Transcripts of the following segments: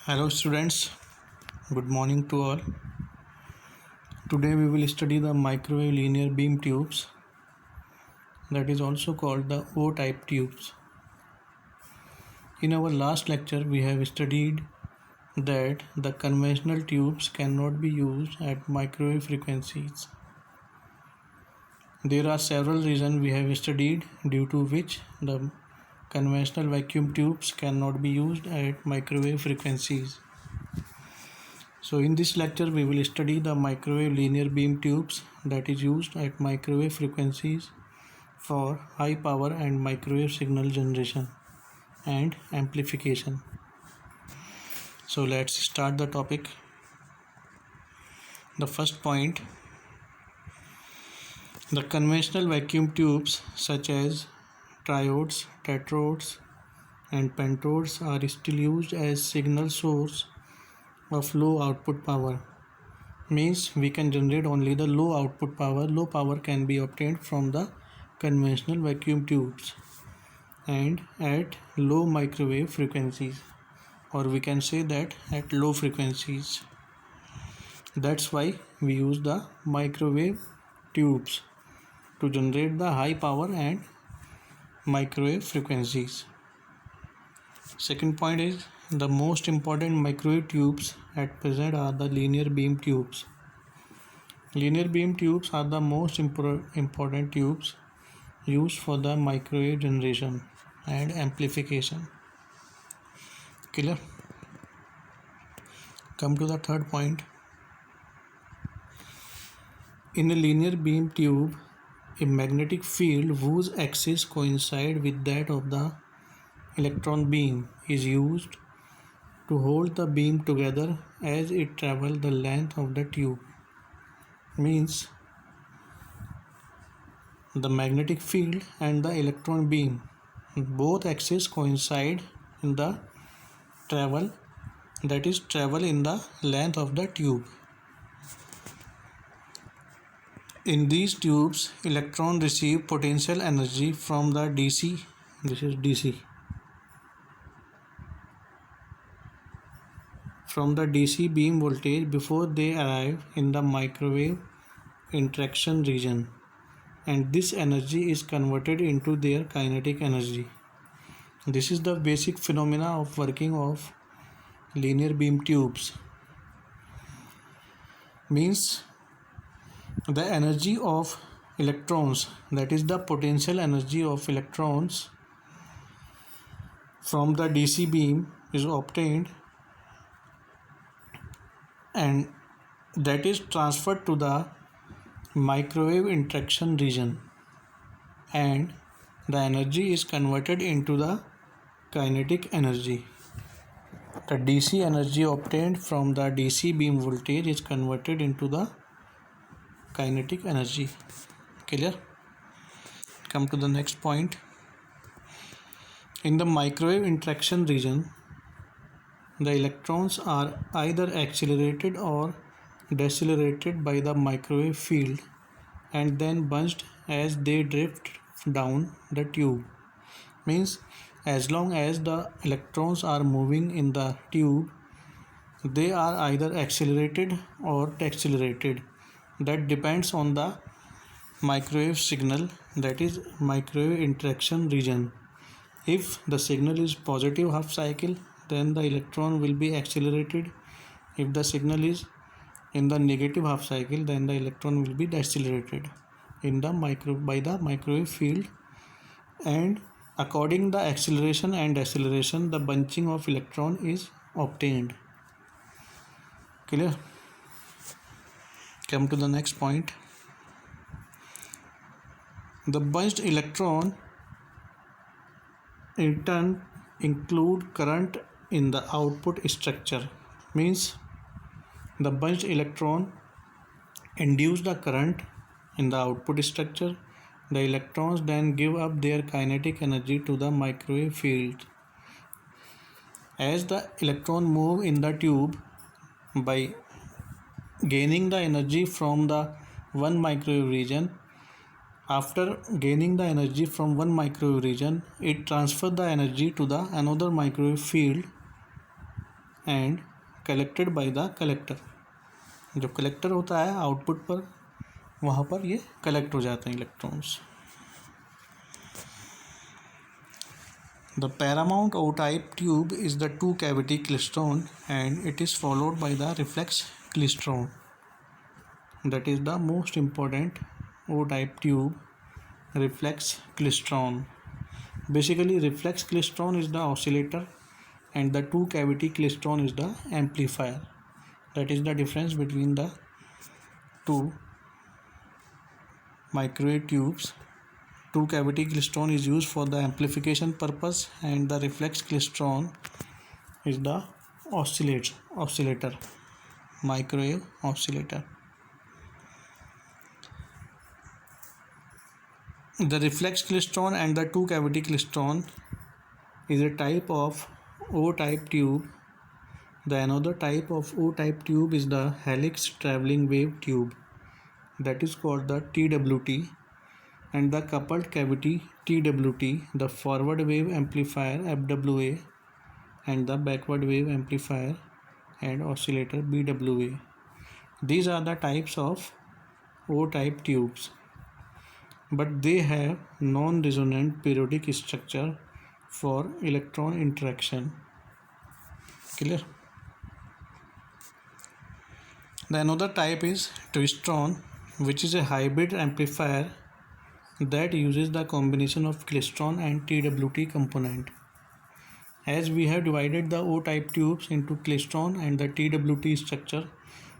Hello students, good morning to all. Today we will study the microwave linear beam tubes, that is also called the O-type tubes. In our last lecture we have studied that the conventional tubes cannot be used at microwave frequencies. There are several reasons we have studied due to which the conventional vacuum tubes cannot be used at microwave frequencies. So in this lecture we will study the microwave linear beam tubes that is used at microwave frequencies for high power and microwave signal generation and amplification. So let's start the topic. The first point, the conventional vacuum tubes such as triodes, tetrodes and pentodes are still used as signal source of low output power. Means we can generate only the low output power. Low power can be obtained from the conventional vacuum tubes and at low microwave frequencies, or we can say that at low frequencies. That's why we use the microwave tubes to generate the high power and microwave frequencies. Second point is the most important microwave tubes at present are the linear beam tubes. Linear beam tubes are the most important tubes used for the microwave generation and amplification. Clear? Come to the third point. In a linear beam tube, a magnetic field whose axis coincides with that of the electron beam is used to hold the beam together as it travels the length of the tube. Means the magnetic field and the electron beam, both axes coincide in the travel, that is travel in the length of the tube. In these tubes, electrons receive potential energy from the DC, this is DC, from the DC beam voltage before they arrive in the microwave interaction region, and this energy is converted into their kinetic energy. This is the basic phenomena of working of linear beam tubes. Means the energy of electrons, that is the potential energy of electrons from the DC beam is obtained and that is transferred to the microwave interaction region, and the energy is converted into the kinetic energy. The DC energy obtained from the DC beam voltage is converted into the kinetic energy. Clear? Come to the next point. In the microwave interaction region, the electrons are either accelerated or decelerated by the microwave field and then bunched as they drift down the tube. Means as long as the electrons are moving in the tube, they are either accelerated or decelerated. That depends on the microwave signal, that is microwave interaction region. If the signal is positive half cycle, then the electron will be accelerated. If the signal is in the negative half cycle, then the electron will be decelerated by the microwave field, and according the acceleration and deceleration, the bunching of electron is obtained. Clear? Come to the next point. The bunched electron in turn include current in the output structure. Means the bunched electron induce the current in the output structure. The electrons then give up their kinetic energy to the microwave field. As the electron move in the tube by gaining the energy from the one microwave region, after gaining the energy from one microwave region, it transfers the energy to the another microwave field, and collected by the collector. जो collector होता है output पर, वहाँ पर ये collect हो जाते हैं electrons. The paramount O-type tube is the two-cavity klystron and it is followed by the reflex klystron. That is the most important O-type tube, reflex klystron. Basically, reflex klystron is the oscillator and the two-cavity klystron is the amplifier. That is the difference between the two microwave tubes. Two-cavity klystron is used for the amplification purpose and the reflex klystron is the oscillator, microwave oscillator. The reflex klystron and the two-cavity klystron is a type of O-type tube. The another type of O-type tube is the helix traveling wave tube, that is called the TWT, and the coupled cavity TWT, the forward wave amplifier FWA, and the backward wave amplifier and oscillator BWA. These are the types of O-type tubes, but they have non-resonant periodic structure for electron interaction. Clear? The another type is twistron, which is a hybrid amplifier that uses the combination of klystron and TWT component. As we have divided the O-type tubes into klystron and the TWT structure,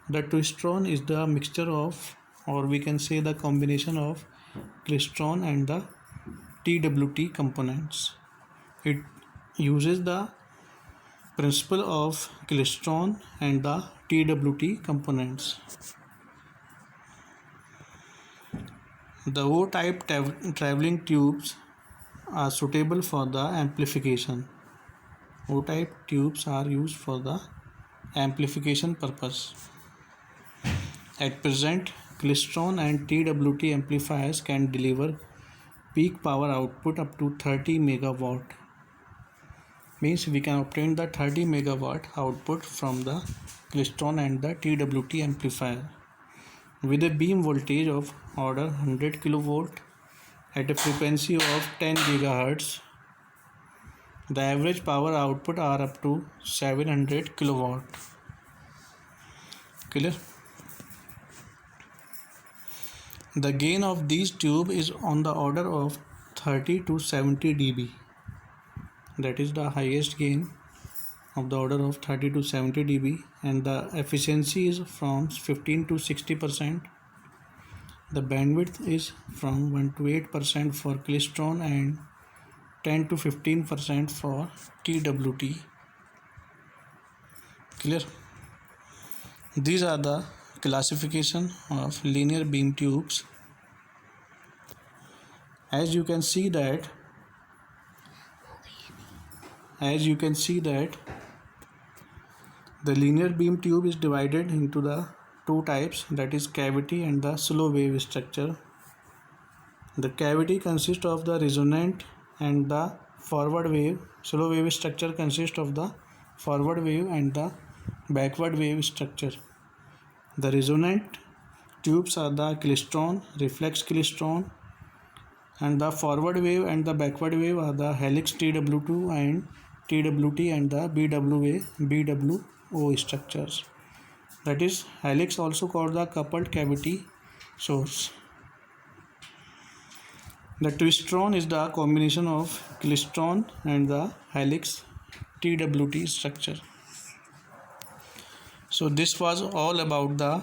the twistron is the mixture of, or we can say the combination of, klystron and the TWT components. It uses the principle of klystron and the TWT components. The O-type traveling tubes are suitable for the amplification. O-type tubes are used for the amplification purpose. At present, klystron and TWT amplifiers can deliver peak power output up to 30 megawatt. Means we can obtain the 30 megawatt output from the klystron and the TWT amplifier with a beam voltage of order 100 kilovolt at a frequency of 10 gigahertz. The average power output are up to 700 kilowatt. Clear? The gain of these tube is on the order of 30 to 70 dB. That is the highest gain of the order of 30 to 70 dB, and the efficiency is from 15 to 60%. The bandwidth is from 1 to 8% for klystron and 10 to 15% for TWT. Clear? These are the classification of linear beam tubes. As you can see that the linear beam tube is divided into the two types, that is cavity and the slow wave structure. The cavity consists of the resonant and the forward wave. Slow wave structure consists of the forward wave and the backward wave structure. The resonant tubes are the klystron, reflex klystron, and the forward wave and the backward wave are the helix TW2 and TWT and the BWO structures. That is helix, also called the coupled cavity source. The twistron is the combination of klystron and the helix TWT structure. So this was all about the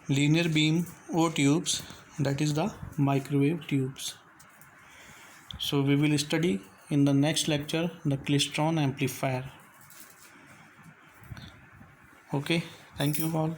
linear beam O tubes, that is the microwave tubes. So we will study in the next lecture the klystron amplifier. Okay, thank you all.